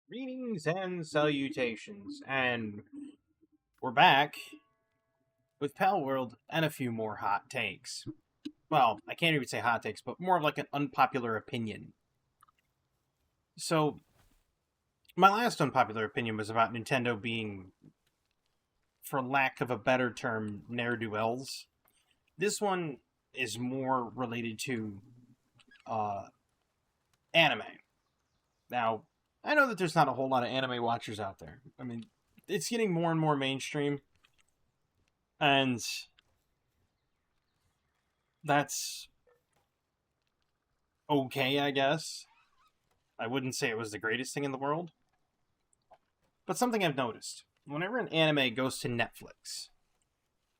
Greetings and salutations, and we're back with Palworld and a few more hot takes. Well, I can't even say hot takes, but more of like an unpopular opinion. So, my last unpopular opinion was about Nintendo being, for lack of a better term, ne'er-do-wells. This one is more related to uh, anime. Now, I know that there's not a whole lot of anime watchers out there. I mean, it's getting more and more mainstream, and that's okay, I guess. I wouldn't say it was the greatest thing in the world. But something I've noticed whenever an anime goes to Netflix,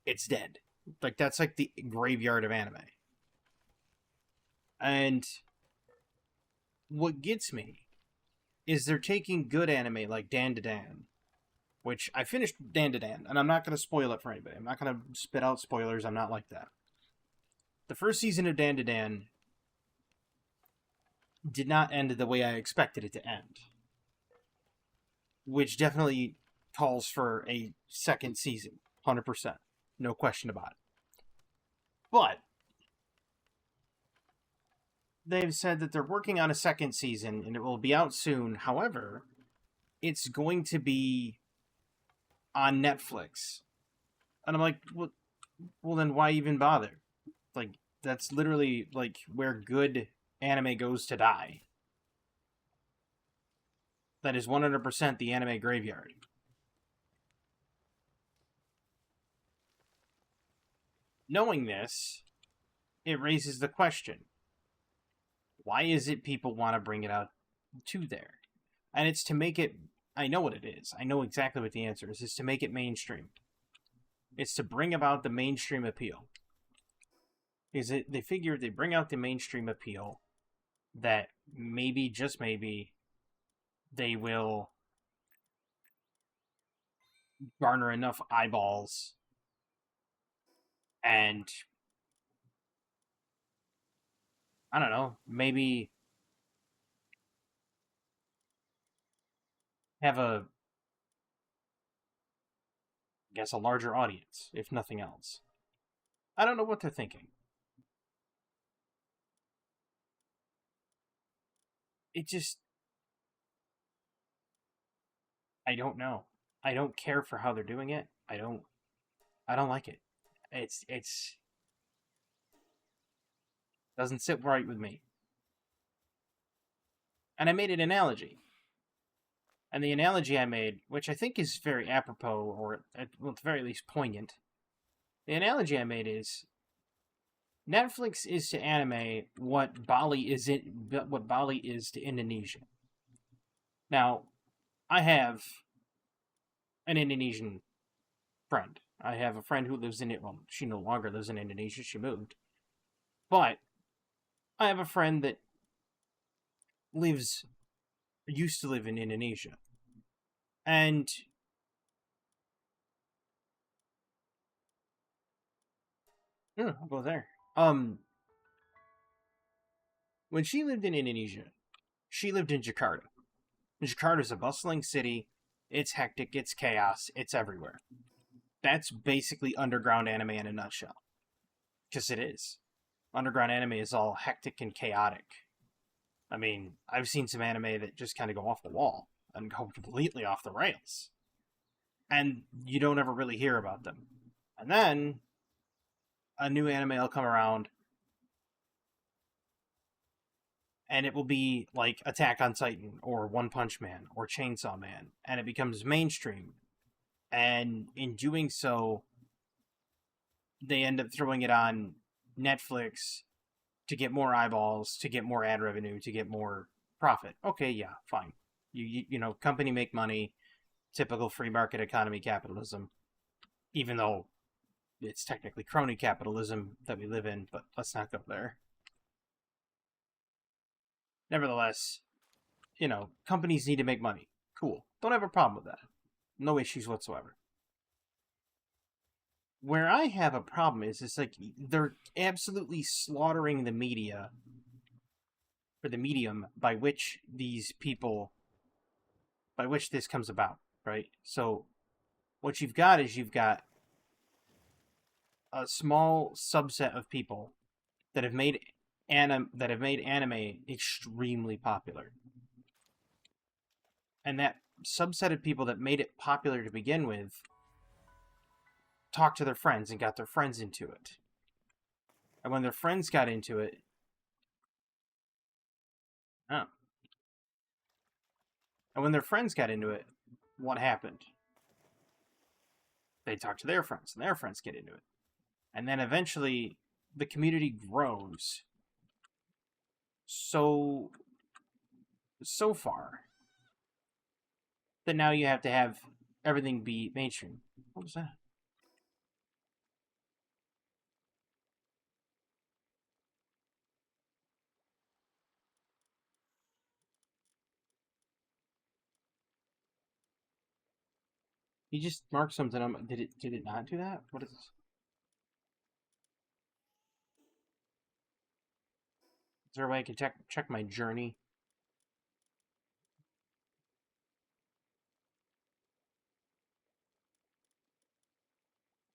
it's dead. Like, that's like the graveyard of anime. And what gets me is they're taking good anime like Dan to Dan, which I finished Dan to Dan, and I'm not going to spoil it for anybody. I'm not going to spit out spoilers. I'm not like that. The first season of Dan to Dan did not end the way I expected it to end, which definitely calls for a second season, 100%. No question about it. But they've said that they're working on a second season and it will be out soon. However, it's going to be on Netflix. And I'm like, well then why even bother? Like, that's literally like where good anime goes to die. That is 100% the anime graveyard. Knowing this, it raises the question, why is it people want to bring it out to there? And it's to make it, I know what it is. I know exactly what the answer is. It's to make it mainstream. It's to bring about the mainstream appeal. Is it? They figure if they bring out the mainstream appeal, that maybe, just maybe, they will garner enough eyeballs and, I don't know, maybe have a larger audience, if nothing else. I don't know what they're thinking. It just, I don't know. I don't care for how they're doing it. I don't like it. It's doesn't sit right with me. And I made an analogy. And the analogy I made, which I think is very apropos, or at the very least poignant, the analogy I made is Netflix is to anime what Bali is to Indonesia. Now, I have an Indonesian friend. I have a friend who lives in it. Well, she no longer lives in Indonesia. She moved. But I have a friend that used to live in Indonesia. And I'll go there. When she lived in Indonesia, she lived in Jakarta. Jakarta's a bustling city. It's hectic, it's chaos, it's everywhere. That's basically underground anime in a nutshell. Because it is. Underground anime is all hectic and chaotic. I mean, I've seen some anime that just kind of go off the wall and go completely off the rails. And you don't ever really hear about them. And then a new anime will come around and it will be like Attack on Titan or One Punch Man or Chainsaw Man, and it becomes mainstream. And in doing so, they end up throwing it on Netflix to get more eyeballs, to get more ad revenue, to get more profit. Okay, yeah, fine. You know, company make money, typical free market economy capitalism, even though it's technically crony capitalism that we live in, but let's not go there. Nevertheless, you know, companies need to make money. Cool. Don't have a problem with that. No issues whatsoever. Where I have a problem is it's like they're absolutely slaughtering the media, or the medium by which these people by which this comes about, right? So what you've got is you've got a small subset of people that have made anime extremely popular. And that subset of people that made it popular to begin with talked to their friends and got their friends into it. And when their friends got into it, oh. And when their friends got into it, what happened? They talk to their friends, and their friends get into it. And then eventually, the community grows so far that now you have to have everything be mainstream. What was that? You just marked something on. Did it not do that? What is this? Is there a way I can check my journey?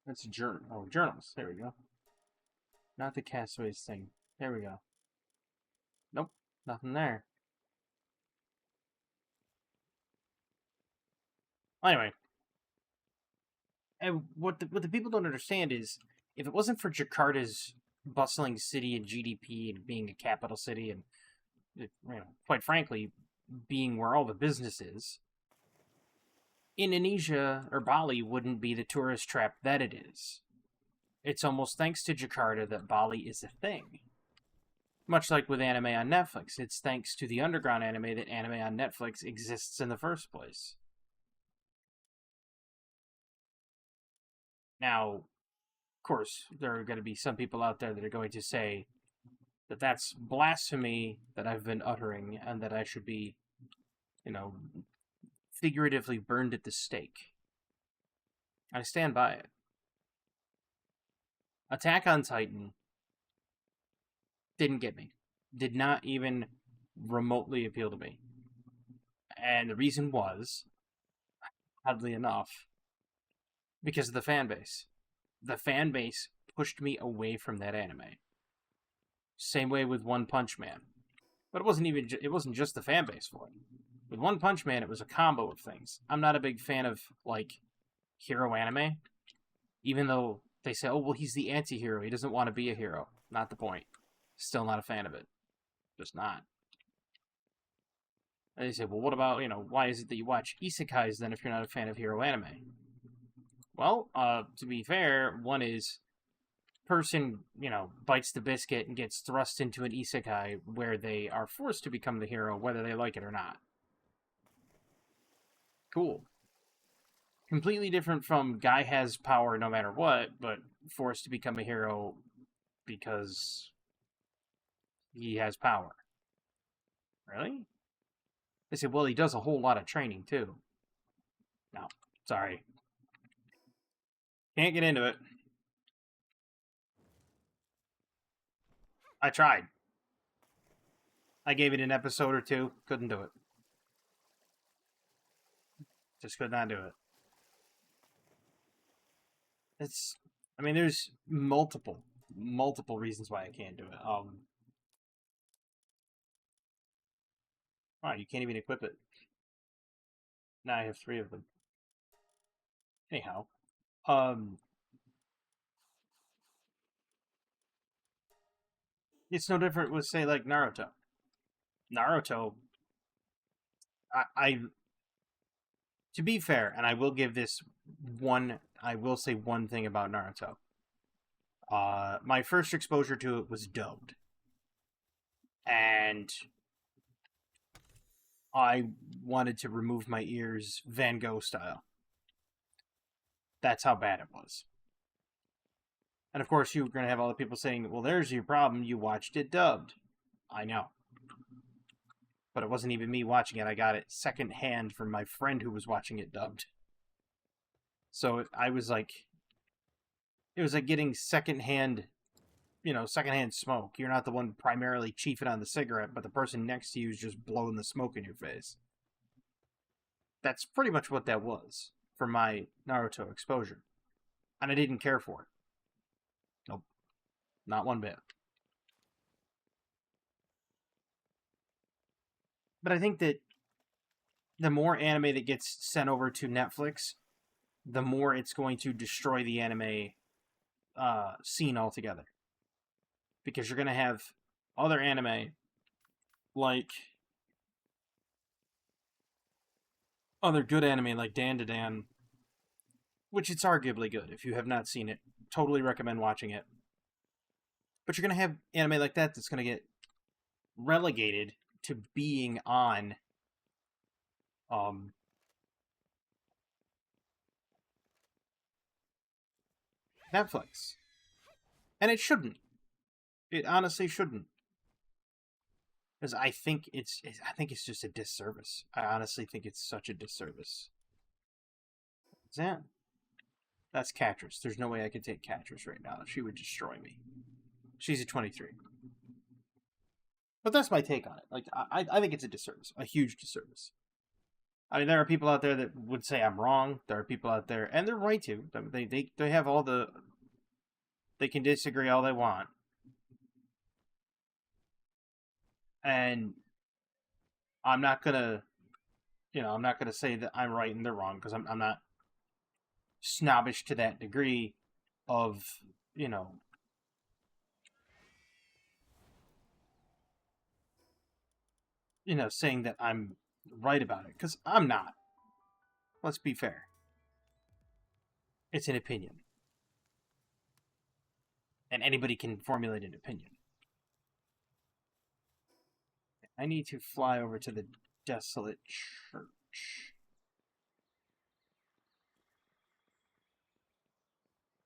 That's a journal. Oh, journals. There we go. Not the Castaways thing. There we go. Nope, nothing there. Anyway, and what the people don't understand is, if it wasn't for Jakarta's bustling city and GDP and being a capital city and, quite frankly, being where all the business is, Indonesia or Bali wouldn't be the tourist trap that it is. It's almost thanks to Jakarta that Bali is a thing. Much like with anime on Netflix, it's thanks to the underground anime that anime on Netflix exists in the first place. Now, of course, there are going to be some people out there that are going to say that that's blasphemy that I've been uttering and that I should be, figuratively burned at the stake. I stand by it. Attack on Titan didn't get me. Did not even remotely appeal to me. And the reason was, oddly enough, because of the fan base. The fan base pushed me away from that anime. Same way with One Punch Man. But it wasn't just the fan base for it. With One Punch Man, it was a combo of things. I'm not a big fan of, hero anime. Even though they say, oh, well, he's the anti-hero. He doesn't want to be a hero. Not the point. Still not a fan of it. Just not. And they say, well, what about, why is it that you watch isekais then if you're not a fan of hero anime? Well, to be fair, one is person, bites the biscuit and gets thrust into an isekai where they are forced to become the hero whether they like it or not. Cool. Completely different from guy has power no matter what, but forced to become a hero because he has power. Really? They say, well, he does a whole lot of training too. No, sorry. Can't get into it. I tried. I gave it an episode or two. Couldn't do it. Just could not do it. There's multiple reasons why I can't do it. Wow, you can't even equip it. Now I have 3 of them. Anyhow, it's no different with, say, like Naruto. Naruto, I to be fair, and I will give this I will say one thing about Naruto. My first exposure to it was dubbed. And I wanted to remove my ears Van Gogh style. That's how bad it was. And of course, you're going to have all the people saying, well, there's your problem. You watched it dubbed. I know. But it wasn't even me watching it. I got it secondhand from my friend who was watching it dubbed. So it was like getting secondhand smoke. You're not the one primarily chiefing on the cigarette, but the person next to you is just blowing the smoke in your face. That's pretty much what that was for my Naruto exposure. And I didn't care for it. Nope. Not one bit. But I think that the more anime that gets sent over to Netflix, the more it's going to destroy the anime scene altogether. Because you're going to have other anime like other good anime like Dan to Dan, which it's arguably good. If you have not seen it, totally recommend watching it. But you're going to have anime like that that's going to get relegated to being on Netflix. And it shouldn't. It honestly shouldn't. Because I think it's just a disservice. I honestly think it's such a disservice. What's that? That's Catrice. There's no way I could take Catrice right now. She would destroy me. She's a 23. But that's my take on it. Like, I think it's a disservice. A huge disservice. I mean, there are people out there that would say I'm wrong. There are people out there, and they're right to. They have all the... They can disagree all they want. And I'm not gonna, I'm not gonna say that I'm right and they're wrong, because I'm not snobbish to that degree of, saying that I'm right about it, because I'm not. Let's be fair. It's an opinion. And anybody can formulate an opinion. I need to fly over to the desolate church,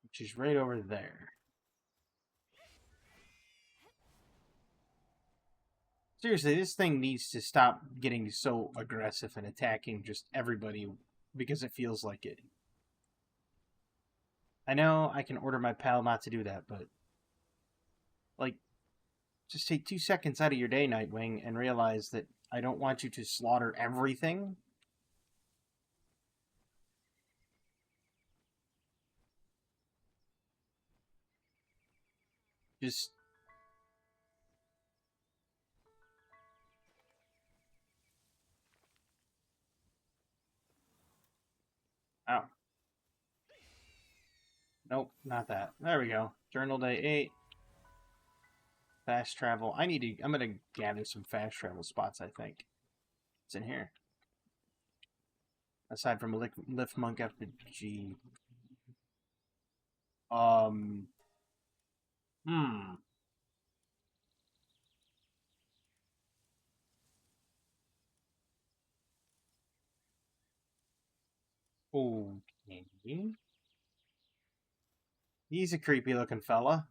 which is right over there. Seriously, this thing needs to stop getting so aggressive and attacking just everybody because it feels like it. I know I can order my pal not to do that, but like, just take 2 seconds out of your day, Nightwing, and realize that I don't want you to slaughter everything. Just... Oh. Nope, not that. There we go. Journal Day 8. Fast travel. I'm gonna gather some fast travel spots, I think. It's in here. Aside from a lift monk FG. Hmm. Okay. He's a creepy looking fella.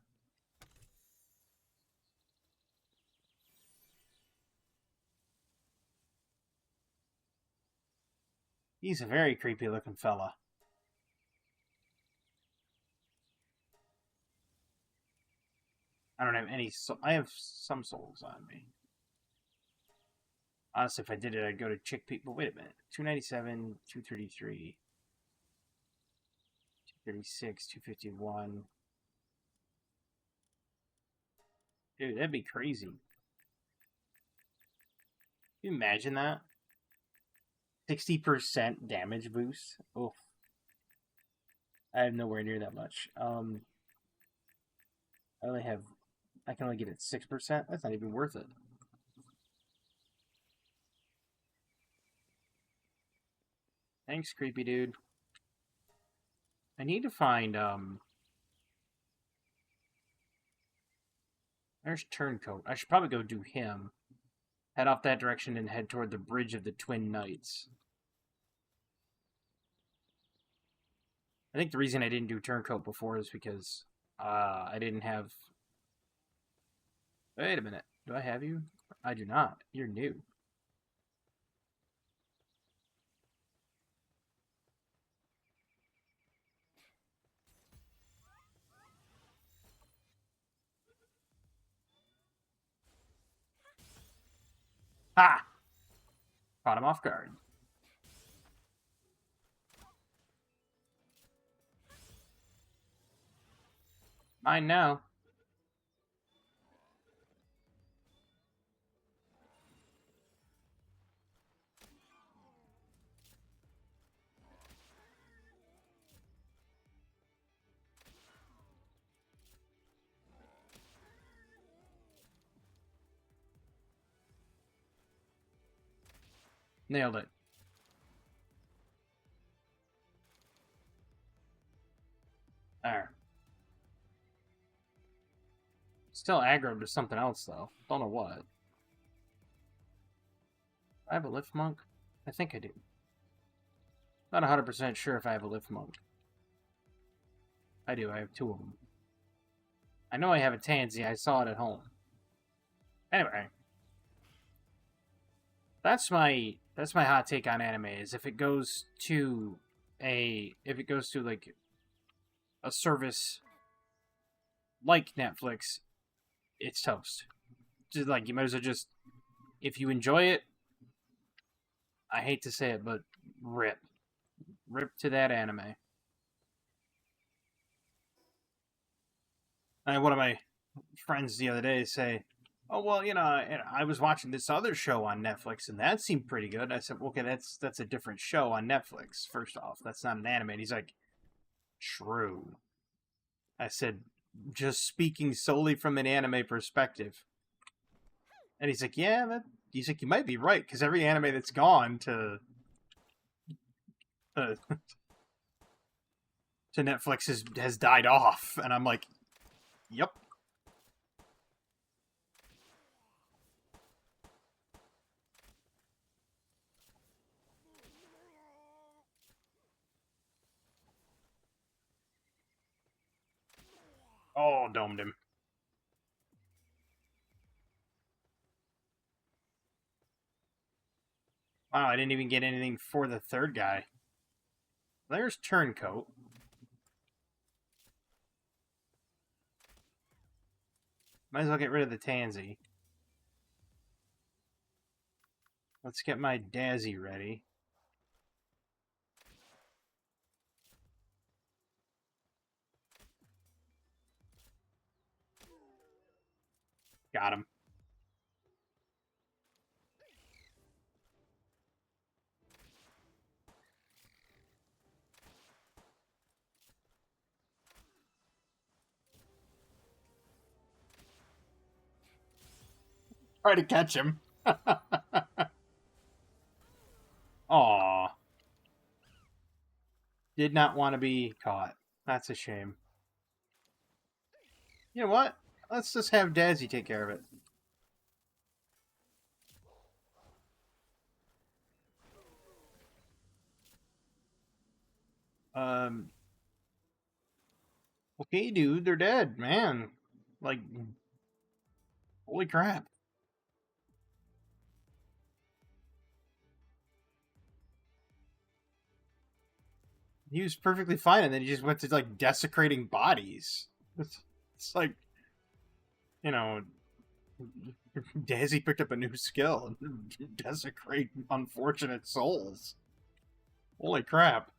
He's a very creepy looking fella. I don't have any I have some souls on me. Honestly, if I did it, I'd go to Chick People. Wait a minute. 297, 233, 236, 251. Dude, that'd be crazy. Can you imagine that? 60% damage boost? Oof. I have nowhere near that much. I can only get it 6%? That's not even worth it. Thanks, creepy dude. I need to find, there's Turncoat. I should probably go do him. Head off that direction and head toward the Bridge of the Twin Knights. I think the reason I didn't do Turncoat before is because I didn't have... Wait a minute. Do I have you? I do not. You're new. Ha! Caught him off guard. Mine now. Nailed it. There. Still aggroed to something else, though. Don't know what. I have a lift monk? I think I do. Not 100% sure if I have a lift monk. I do, I have 2 of them. I know I have a tansy, I saw it at home. Anyway. That's my hot take on anime, is if it goes to like a service like Netflix, it's toast. Just like, you might as well just, if you enjoy it, I hate to say it, but rip to that anime. I had one of my friends the other day say, "Oh well, I was watching this other show on Netflix, and that seemed pretty good." I said, "Okay, that's a different show on Netflix. First off, that's not an anime." And he's like, "True." I said, "Just speaking solely from an anime perspective." And he's like, "Yeah, he's like, you might be right, because every anime that's gone to uh, to Netflix has died off." And I'm like, "Yep." Oh, domed him. Wow, I didn't even get anything for the third guy. There's Turncoat. Might as well get rid of the Tansy. Let's get my Dazzy ready. Got him. Try to catch him. Aw. Did not want to be caught. That's a shame. You know what? Let's just have Dazzy take care of it. Um. Okay, dude, they're dead, man. Like, holy crap. He was perfectly fine, and then he just went to, like, desecrating bodies. It's like, you know, Dazzy picked up a new skill. Desecrate unfortunate souls. Holy crap.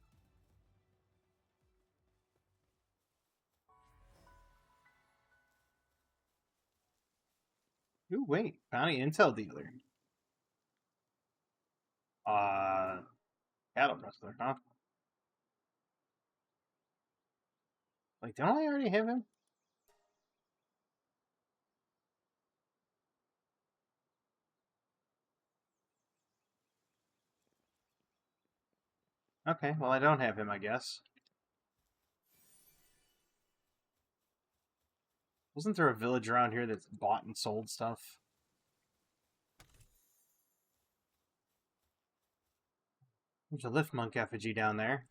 Ooh, wait. Bounty intel dealer. Uh, Cattle wrestler, huh? Like, don't I already have him? Okay, well, I don't have him, I guess. Wasn't there a village around here that's bought and sold stuff? There's a lift monk effigy down there.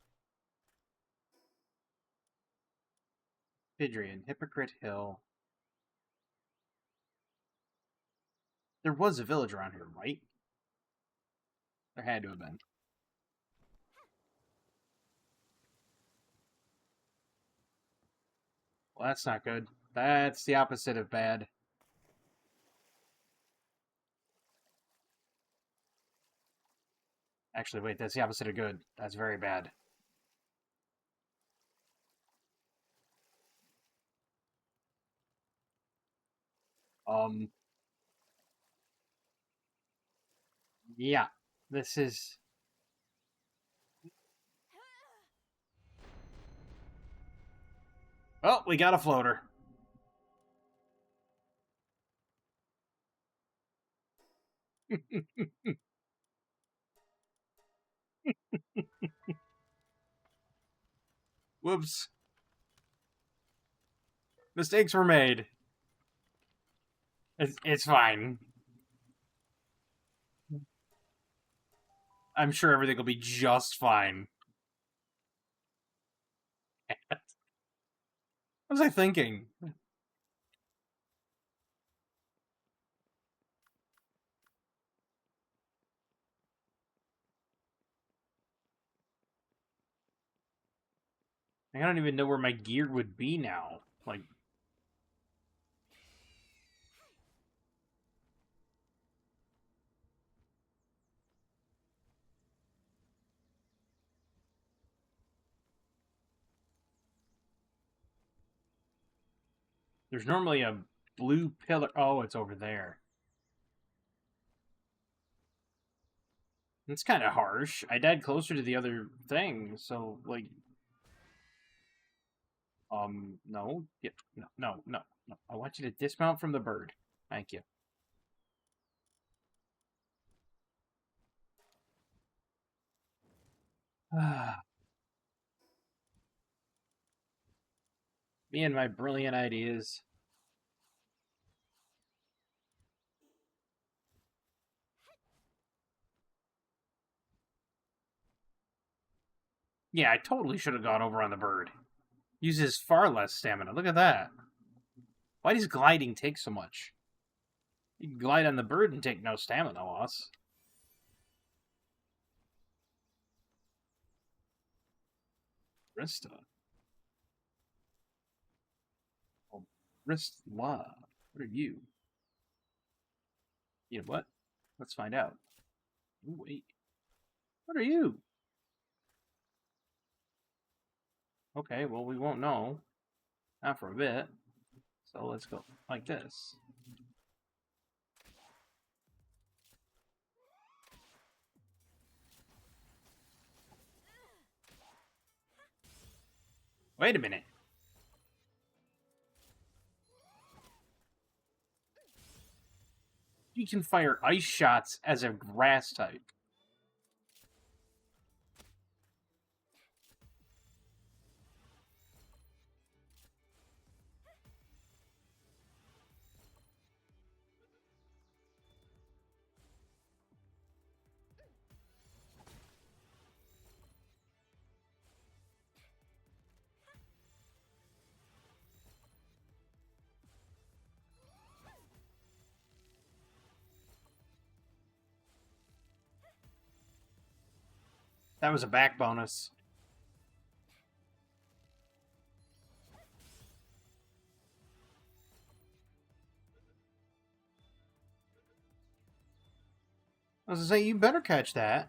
Pidrian, Hypocrite Hill. There was a village around here, right? There had to have been. Well, that's not good. That's the opposite of bad. Actually, wait, that's the opposite of good. That's very bad. Um, yeah, this is. Oh, we got a floater. Whoops. Mistakes were made. It's fine. I'm sure everything will be just fine. What was I thinking? I don't even know where my gear would be now. Like, there's normally a blue pillar. Oh, it's over there. It's kind of harsh. I died closer to the other thing, so, like, no. Yeah, no, no, no, no. I want you to dismount from the bird. Thank you. Me and my brilliant ideas. Yeah, I totally should have gone over on the bird. Uses far less stamina. Look at that. Why does gliding take so much? You can glide on the bird and take no stamina loss. Rista. Oh, Ristla. What are you? You know what? Let's find out. Ooh, wait. What are you? Okay, well, we won't know. Not for a bit. So let's go like this. Wait a minute. You can fire ice shots as a grass type. That was a back bonus. I was gonna say, you better catch that.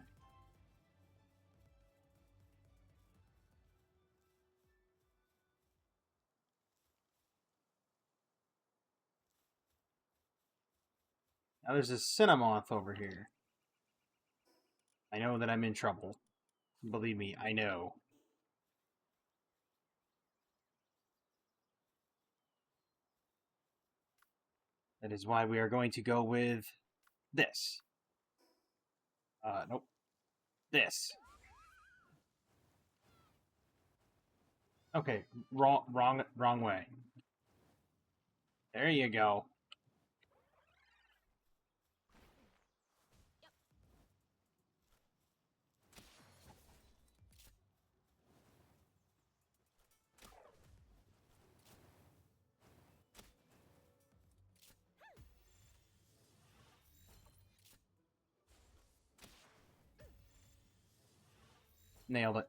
Now there's a Cinnamoth over here. I know that I'm in trouble. Believe me, I know. That is why we are going to go with this. Nope. This. Okay, wrong way. There you go. Nailed it.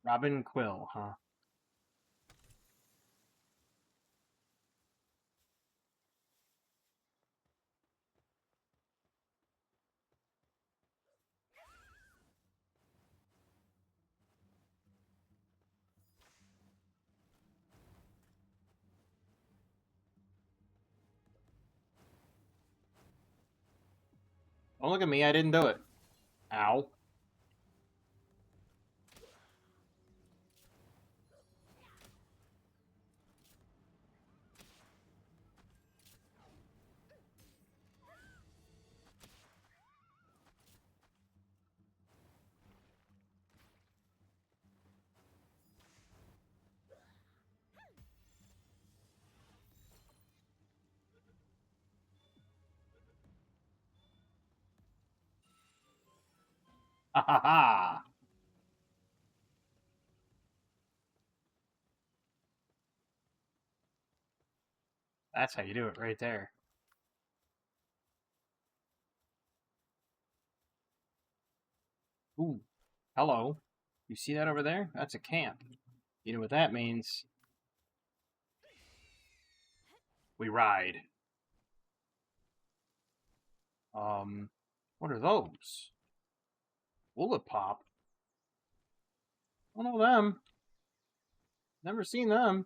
Robin Quill, huh? Oh, look at me. I didn't do it. Ow. Ha ha ha. That's how you do it right there. Ooh. Hello. You see that over there? That's a camp. You know what that means? We ride. What are those? Bullet pop? I don't know them. Never seen them.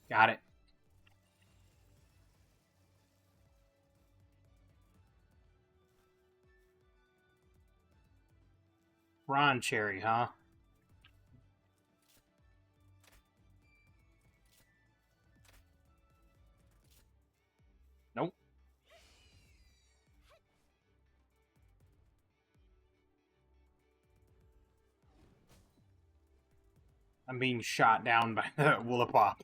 Got it. Ron Cherry, huh? Nope. I'm being shot down by the Woolapop.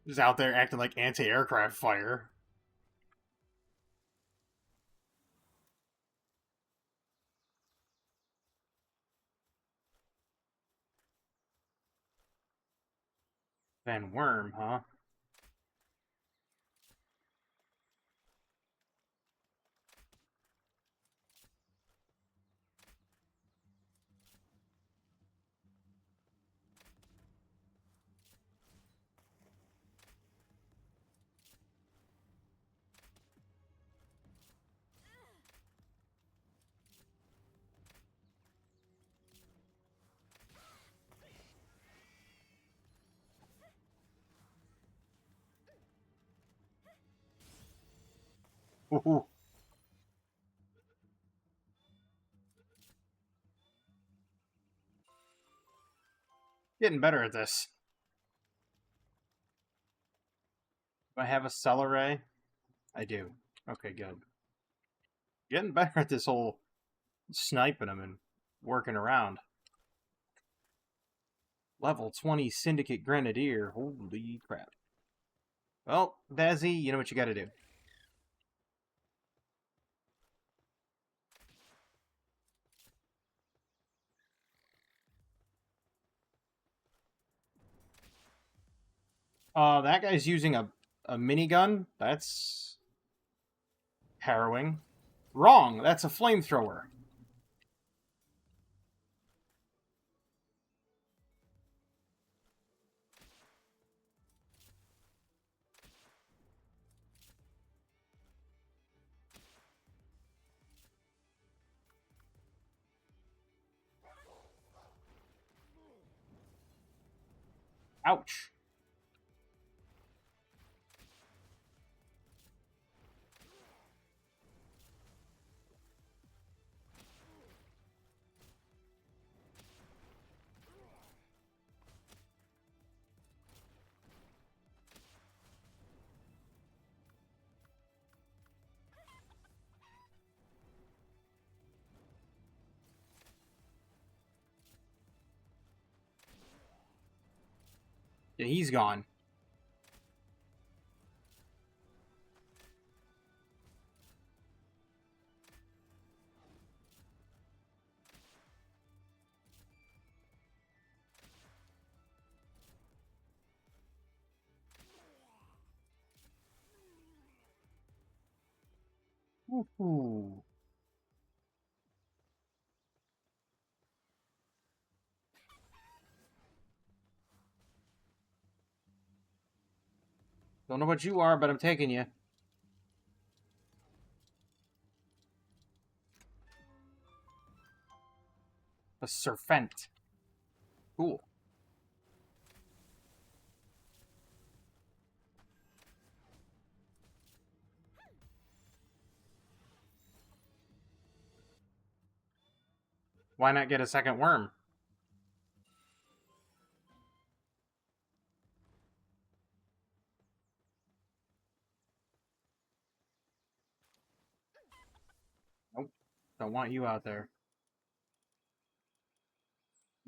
Just out there acting like anti-aircraft fire. Van Worm, huh? Ooh. Getting better at this. Do I have a Celeray? I do. Okay, good. Getting better at this whole sniping them and working around. Level 20 Syndicate Grenadier. Holy crap. Well, Dazzy, you know what you gotta do. That guy's using a minigun? That's harrowing. Wrong, that's a flamethrower. Ouch. Yeah, he's gone. Ooh. Don't know what you are, but I'm taking you. A serpent. Cool. Why not get a second worm? Nope. Don't want you out there.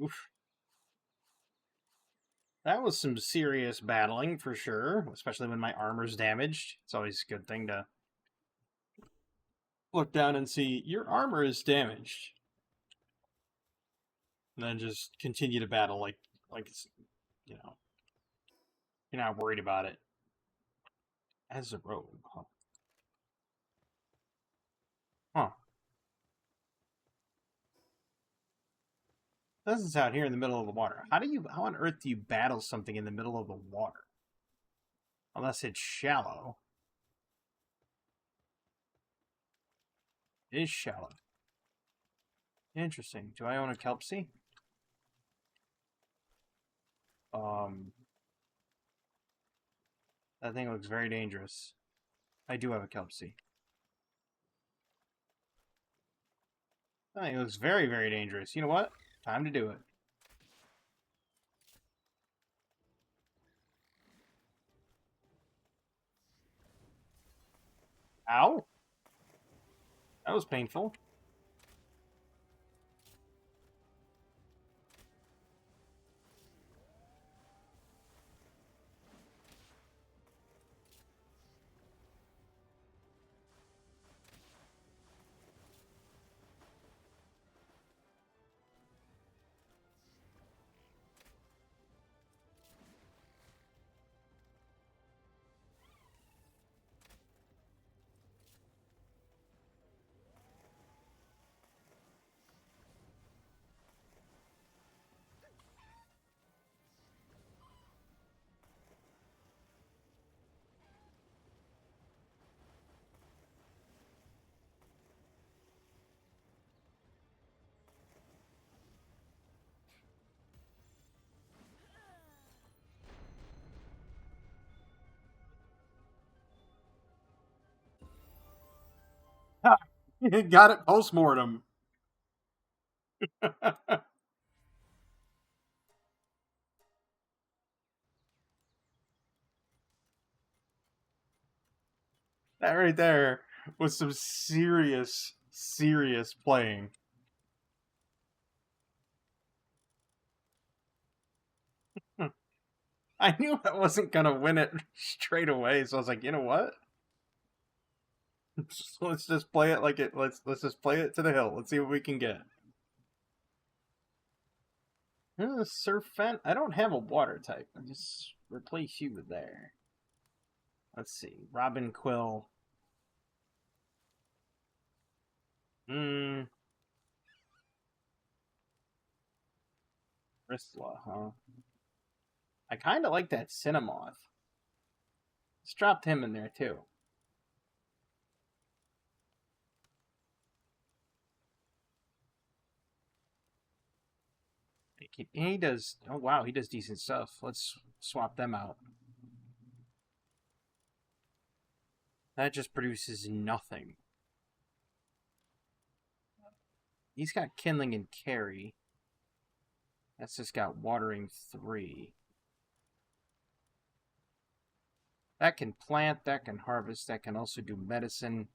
Oof. That was some serious battling for sure, especially when my armor's damaged. It's always a good thing to look down and see your armor is damaged. And then just continue to battle like it's, you know, you're not worried about it. As a rogue, huh? Huh. This is out here in the middle of the water. How on earth do you battle something in the middle of the water? Unless it's shallow. It is shallow. Interesting. Do I own a Kelpsie? That thing looks very dangerous. I do have a Kelpsie. That thing looks very, very dangerous. You know what? Time to do it. Ow! That was painful. Got it post-mortem. That right there was some serious, serious playing. I knew I wasn't gonna win it straight away, so I was like, you know what? Let's just play it like it. Let's just play it to the hill. Let's see what we can get. Surfent. I don't have a water type. I just replace you with there. Let's see. Robin Quill. Hmm. Bristla, huh? I kind of like that Cinnamoth. Let's drop him in there too. He does. Oh wow, he does decent stuff. Let's swap them out. That just produces nothing. He's got Kindling and Carry. That's just got Watering 3. That can plant, that can harvest, that can also do medicine.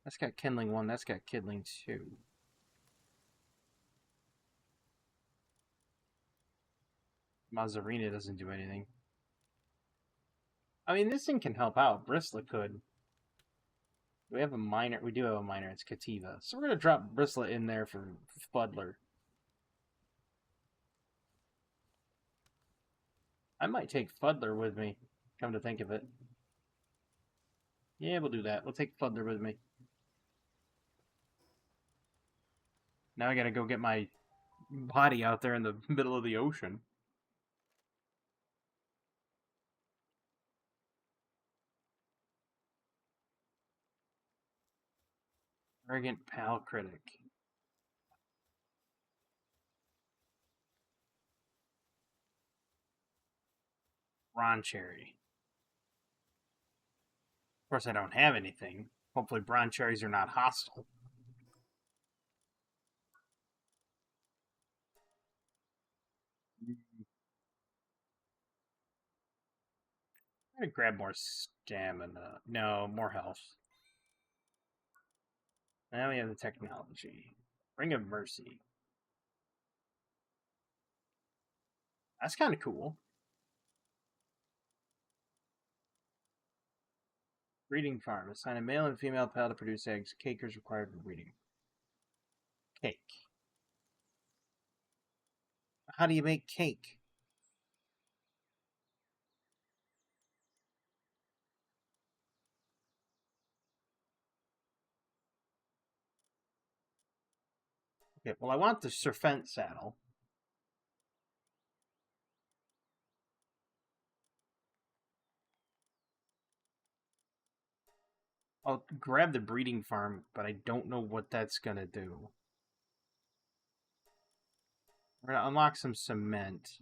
That's got Kindling 1, that's got Kindling 2. Mazzarina doesn't do anything. I mean, this thing can help out. Bristlet could. We have a minor. We do have a minor. It's Cativa. So we're going to drop Bristlet in there for Fuddler. I might take Fuddler with me, come to think of it. Yeah, we'll do that. We'll take Fuddler with me. Now I gotta go get my body out there in the middle of the ocean. Arrogant pal critic. Ron Cherry. Of course, I don't have anything. Hopefully, Bron Cherries are not hostile. I'm gonna grab more stamina. No, more health. Now we have the technology. Ring of Mercy. That's kind of cool. Breeding farm. Assign a male and female pal to produce eggs. Cake is required for breeding. Cake. How do you make cake? Okay, well, I want the Serpent saddle. I'll grab the breeding farm, but I don't know what that's gonna do. We're gonna unlock some cement.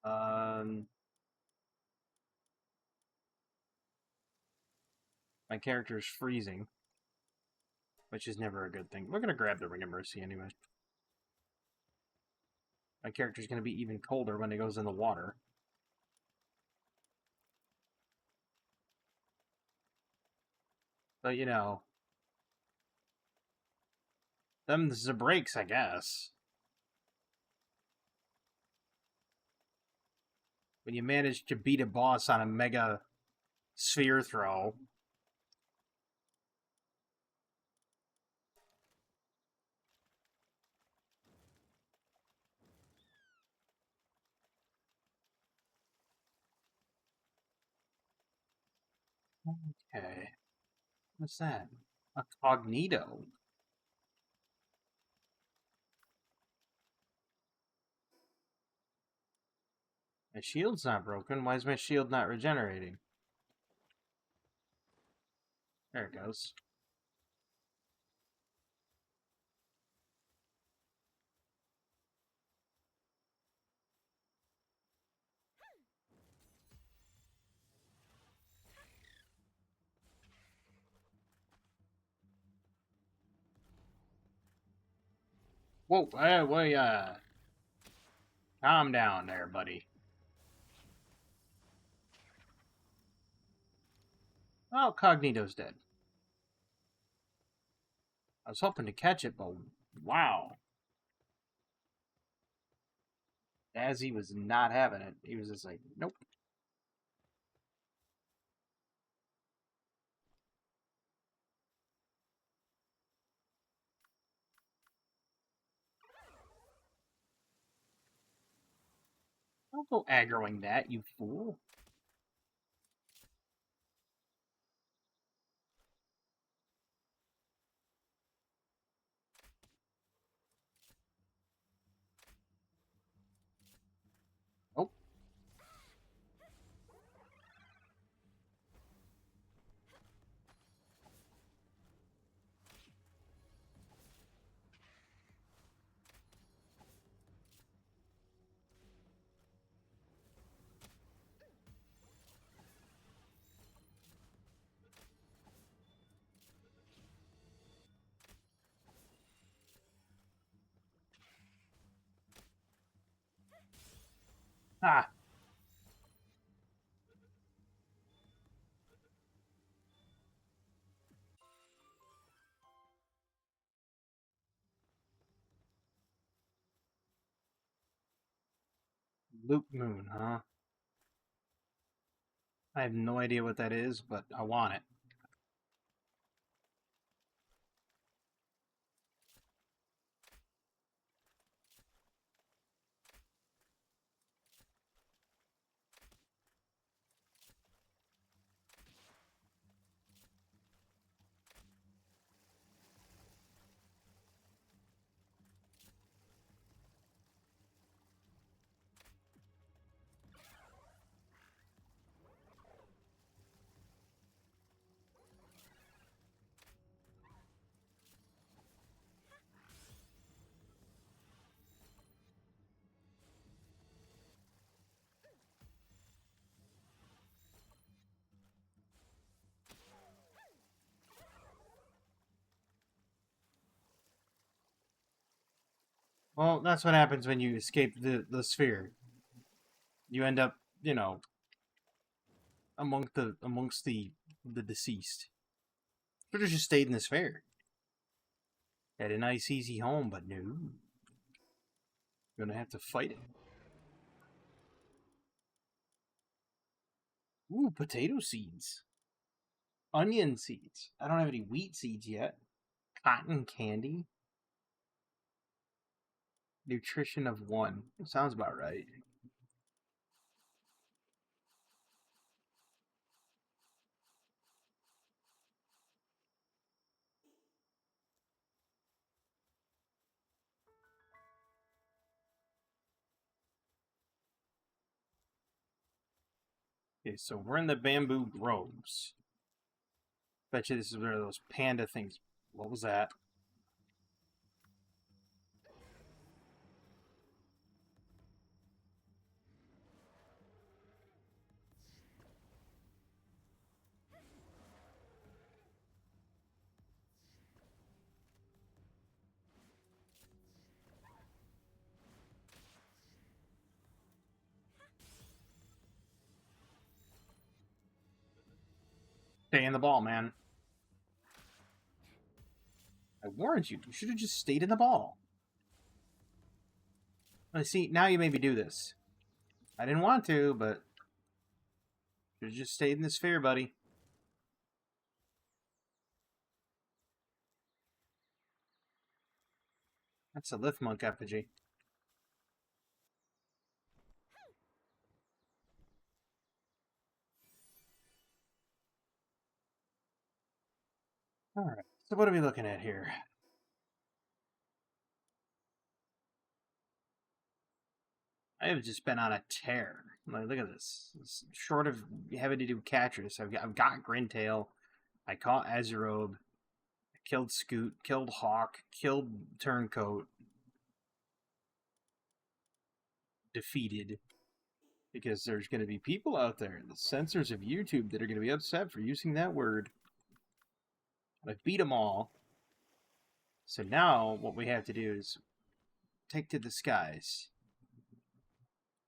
My character's freezing, which is never a good thing. We're gonna grab the Ring of Mercy anyway. My character's gonna be even colder when it goes in the water. But you know, them's the breaks, I guess. When you manage to beat a boss on a mega sphere throw. Okay. What's that? A cognito. My shield's not broken. Why is my shield not regenerating? There it goes. Whoa, calm down there, buddy. Oh, Cognito's dead. I was hoping to catch it, but wow. Dazzy was not having it. He was just like, nope. Don't go aggroing that, you fool. Oh. Ah. Loop Moon, huh? I have no idea what that is, but I want it. Well, that's what happens when you escape the sphere. You end up, you know, amongst the deceased. Should have just stayed in the sphere. Had a nice easy home, but no. Gonna have to fight it. Ooh, potato seeds. Onion seeds. I don't have any wheat seeds yet. Cotton candy. Nutrition of 1. Sounds about right. Okay, so we're in the bamboo groves. Bet you this is one of those panda things. What was that? Stay in the ball, man. I warned you. You should have just stayed in the ball. I see. Now you made me do this. I didn't want to, but should have just stayed in the sphere, buddy. That's a lift monk effigy. All right. So what are we looking at here? I have just been on a tear. Like, look at this. Short of having to do Catrus, I've got Grintail. I caught Azerobe. I killed Scoot. Killed Hawk. Killed Turncoat. Defeated. Because there's going to be people out there, the censors of YouTube, that are going to be upset for using that word. I beat them all. So now what we have to do is take to the skies.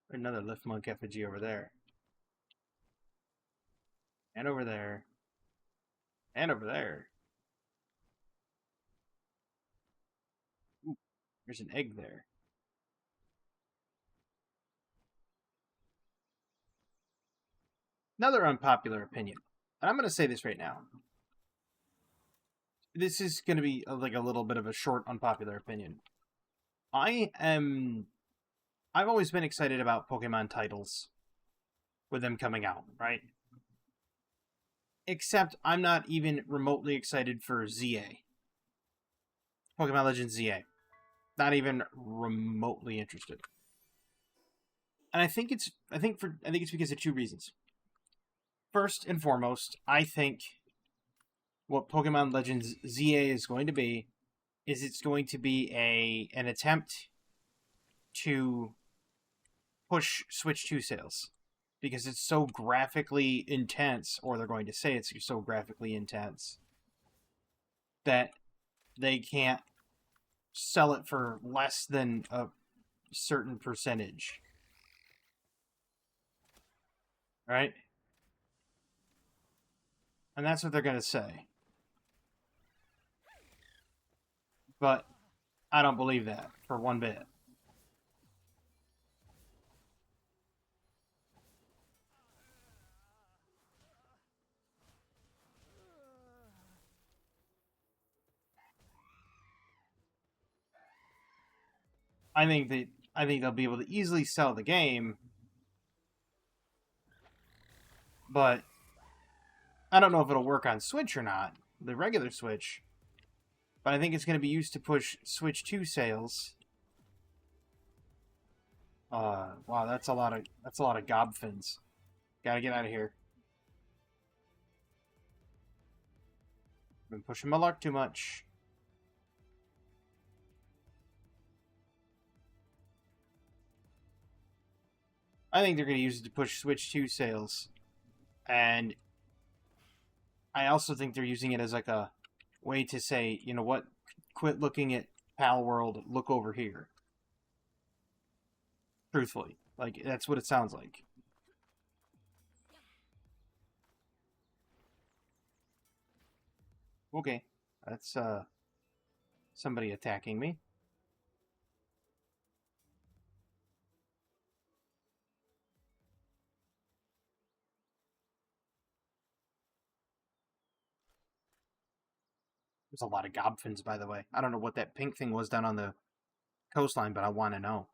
Another lift monk effigy over there. And over there. And over there. Ooh, there's an egg there. Another unpopular opinion. And I'm going to say this right now. This is going to be like a little bit of a short unpopular opinion. I've always been excited about Pokemon titles with them coming out, right? Except I'm not even remotely excited for ZA. Pokemon Legends ZA. Not even remotely interested. And I think it's because of two reasons. First and foremost, I think what Pokemon Legends ZA is going to be is it's going to be an attempt to push Switch 2 sales because it's so graphically intense, or they're going to say it's so graphically intense that they can't sell it for less than a certain percentage. Right? And that's what they're going to say. But I don't believe that for one bit. I think they'll be able to easily sell the game, but I don't know if it'll work on Switch or not, the regular Switch. But I think it's going to be used to push Switch 2 sales. Wow, that's a lot of gobfins. Gotta get out of here. Been pushing my luck too much. I think they're going to use it to push Switch 2 sales. And I also think they're using it as like a way to say, you know what, quit looking at Palworld, look over here. Truthfully. Like, that's what it sounds like. Okay. That's, somebody attacking me. There's a lot of gobfins, by the way. I don't know what that pink thing was down on the coastline, but I want to know.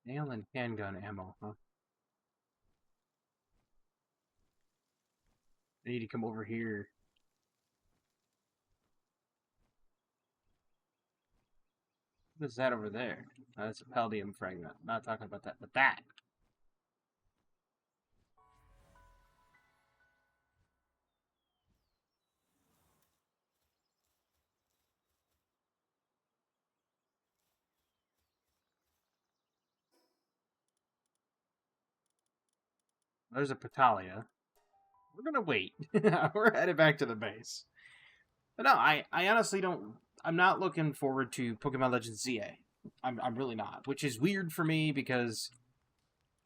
Nail and handgun ammo, huh? I need to come over here. What is that over there? Oh, that's a palladium fragment. Not talking about that, but that. There's a Patalia. We're gonna wait. We're headed back to the base. But no, I honestly don't. I'm not looking forward to Pokemon Legends ZA. I'm really not, which is weird for me because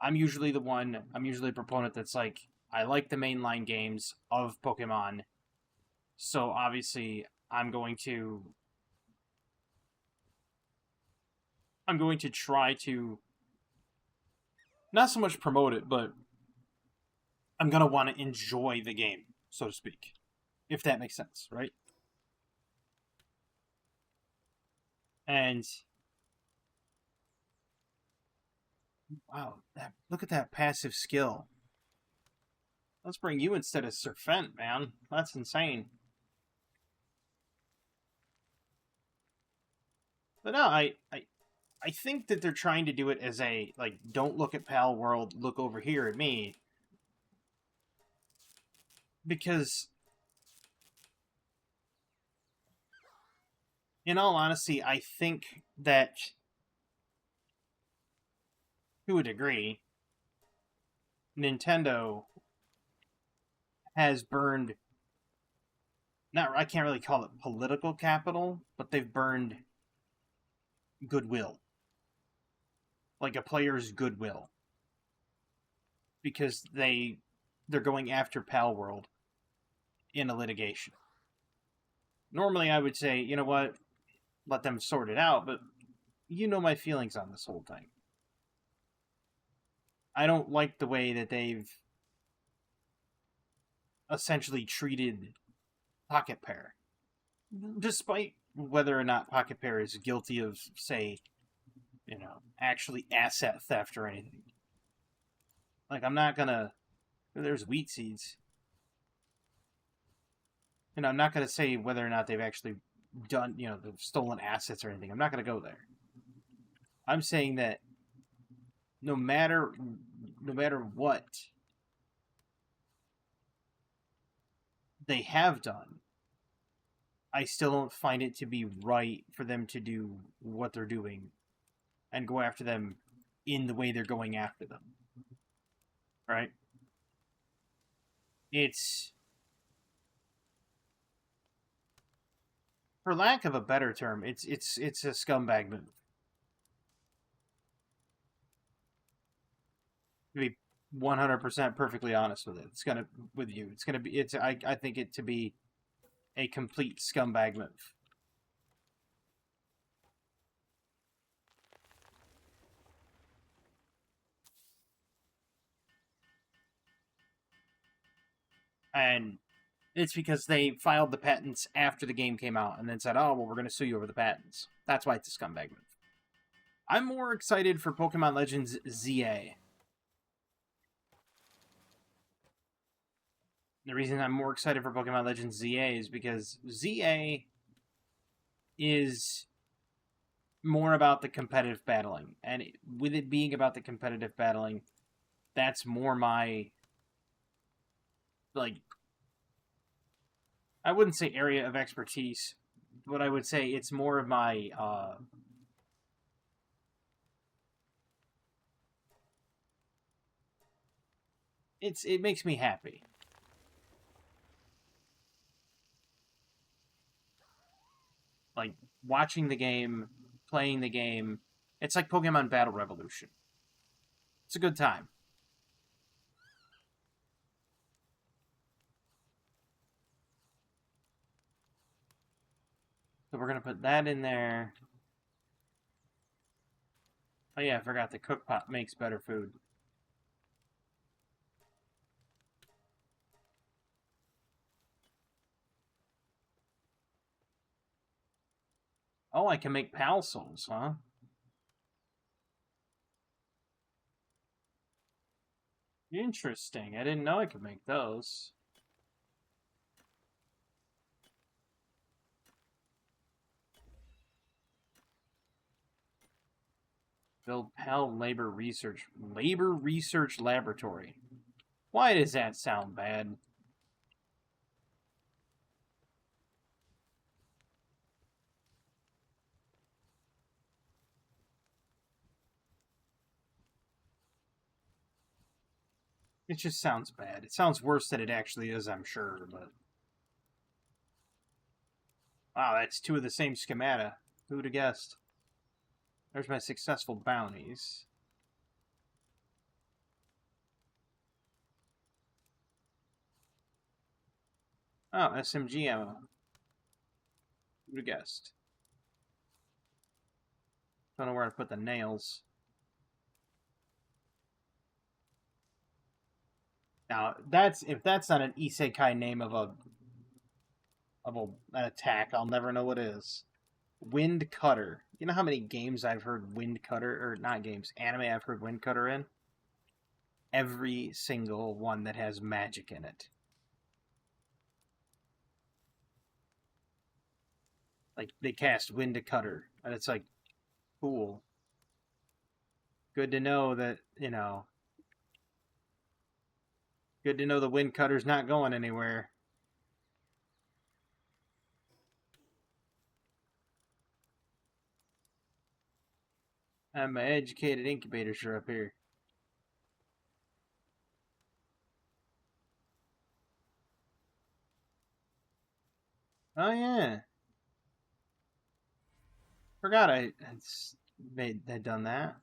I'm usually a proponent that's like, I like the mainline games of Pokemon, so obviously I'm going to try to not so much promote it, but I'm gonna want to enjoy the game, so to speak, if that makes sense, right? And wow, look at that passive skill. Let's bring you instead of Serpent, man. That's insane. But no, I think that they're trying to do it as a, like, don't look at Palworld, look over here at me. Because, in all honesty, I think that, to a degree, Nintendo has burned, not, I can't really call it political capital, but they've burned goodwill. Like a player's goodwill. Because they're going after Palworld in a litigation. Normally I would say, you know what, let them sort it out, but you know my feelings on this whole thing. I don't like the way that they've essentially treated Pocket Pair. Despite whether or not Pocket Pair is guilty of, say, you know, actually asset theft or anything. Like, I'm not gonna... There's wheat seeds. You know, I'm not gonna say whether or not they've actually done, you know, they've stolen assets or anything. I'm not gonna go there. I'm saying that no matter what they have done, I still don't find it to be right for them to do what they're doing and go after them in the way they're going after them. Right? It's, for lack of a better term, it's a scumbag move. To be 100% perfectly honest with it, I think it to be a complete scumbag move. And it's because they filed the patents after the game came out and then said, oh, well, we're going to sue you over the patents. That's why it's a scumbag move. I'm more excited for Pokemon Legends ZA. The reason I'm more excited for Pokemon Legends ZA is because ZA is more about the competitive battling. And with it being about the competitive battling, that's more my, like, I wouldn't say area of expertise, but I would say it's more of my, it makes me happy. Like, watching the game, playing the game, it's like Pokemon Battle Revolution. It's a good time. So we're going to put that in there. Oh yeah, I forgot the cook pot makes better food. Oh, I can make pal souls, huh? Interesting. I didn't know I could make those. Build pal labor research laboratory. Why does that sound bad? It just sounds bad. It sounds worse than it actually is, I'm sure, but... Wow, that's two of the same schemata. Who'd have guessed? There's my successful bounties. Oh, SMG ammo. Who'd have guessed? Don't know where to put the nails. Now, if that's not an isekai name of an attack, I'll never know what is. Wind Cutter. You know how many games I've heard Wind Cutter, or not games, anime I've heard Wind Cutter in? Every single one that has magic in it. Like, they cast Wind Cutter, and it's like, cool. Good to know that, good to know the Wind Cutter's not going anywhere. And my educated incubators are up here. Oh yeah. Forgot I had done that.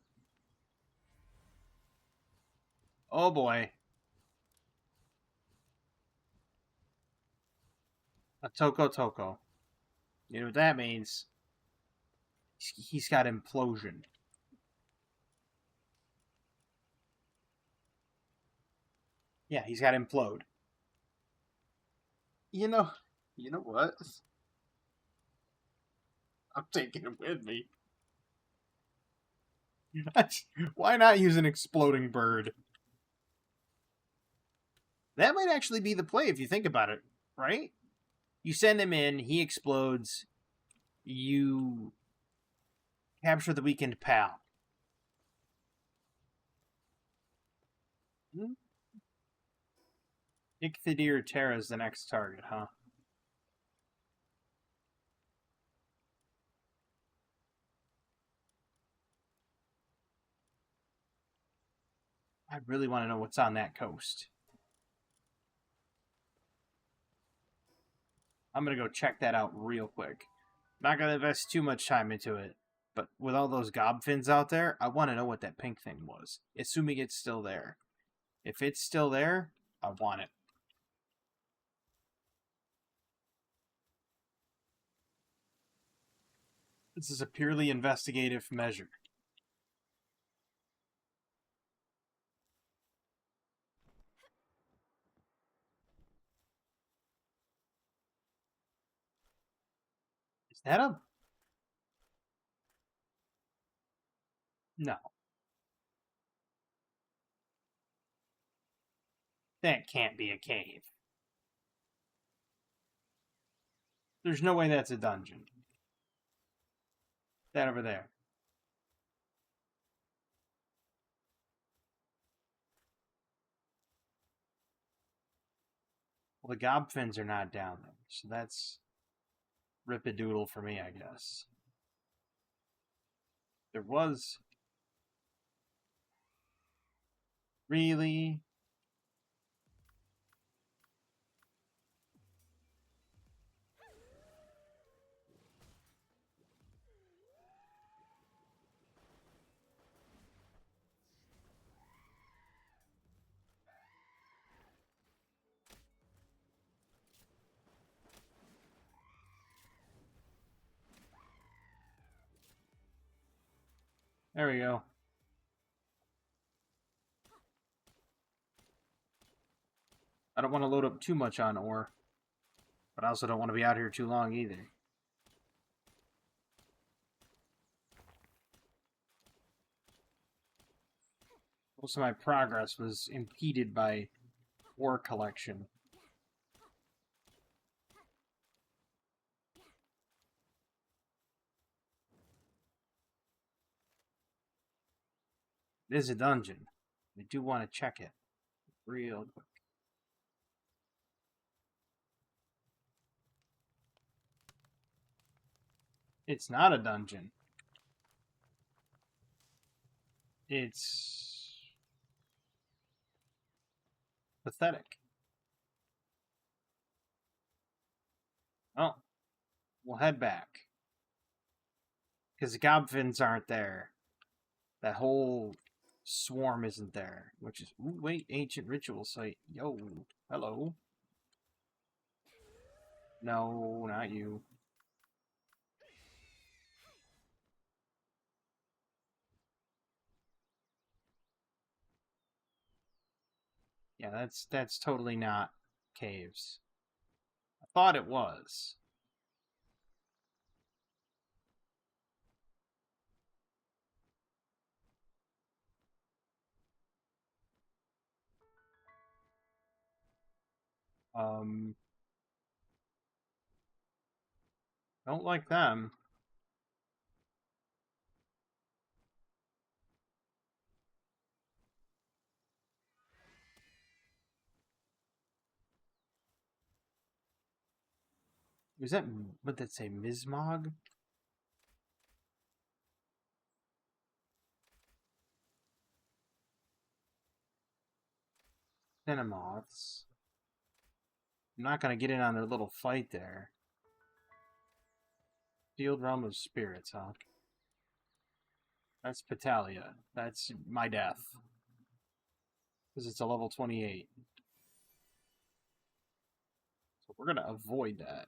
Oh boy. A Toko Toko. You know what that means? He's got implosion. Yeah, he's got implode. You know what? I'm taking it with me. Why not use an exploding bird? That might actually be the play if you think about it, right? You send him in, he explodes, you capture the weakened pal. Ichthydir Terra is the next target, huh? I really want to know what's on that coast. I'm going to go check that out real quick. Not going to invest too much time into it, but with all those gobfins out there, I want to know what that pink thing was, assuming it's still there. If it's still there, I want it. This is a purely investigative measure. That a... No. That can't be a cave. There's no way that's a dungeon. That over there. Well, the gobfins are not down there, so that's rip-a-doodle for me, I guess. There was... Really? There we go. I don't want to load up too much on ore, but I also don't want to be out here too long either. Most of my progress was impeded by ore collection. It is a dungeon. I do want to check it real quick. It's not a dungeon. It's pathetic. Oh, we'll head back. Because the gobfins aren't there. That whole swarm isn't there. Which is... Ooh, wait, ancient ritual site. Yo, hello. No, not you. Yeah, that's totally not caves. I thought it was. Don't like them. Was that, what did that say, Mismog? Cinemoths. I'm not gonna get in on their little fight there. Field Realm of Spirits, huh? That's Petalia. That's my death. Because it's a level 28. So we're gonna avoid that.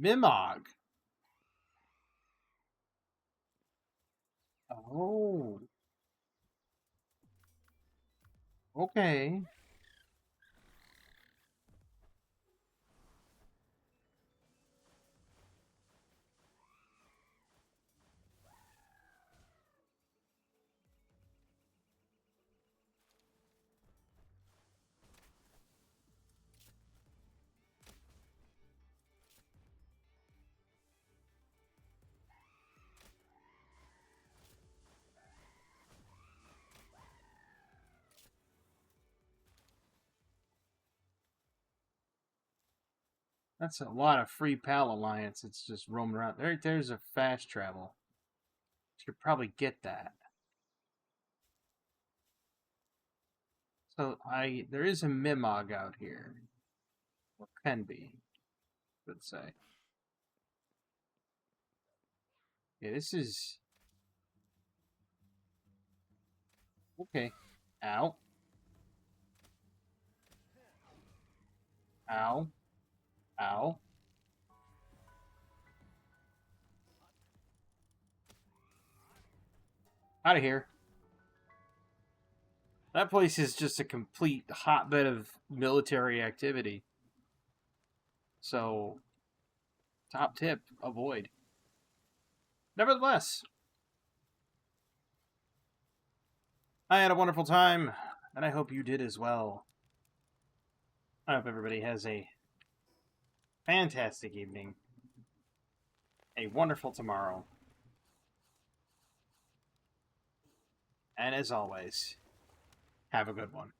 Mimog! Oh. Okay. That's a lot of free pal alliance. It's just roaming around. There's a fast travel. Should probably get that. So there is a Mimog out here. Or can be, let's say. Yeah, this is... Okay. Ow. Ow. Ow. Out of here. That place is just a complete hotbed of military activity. So, top tip, avoid. Nevertheless, I had a wonderful time, and I hope you did as well. I hope everybody has a fantastic evening, a wonderful tomorrow, and as always, have a good one.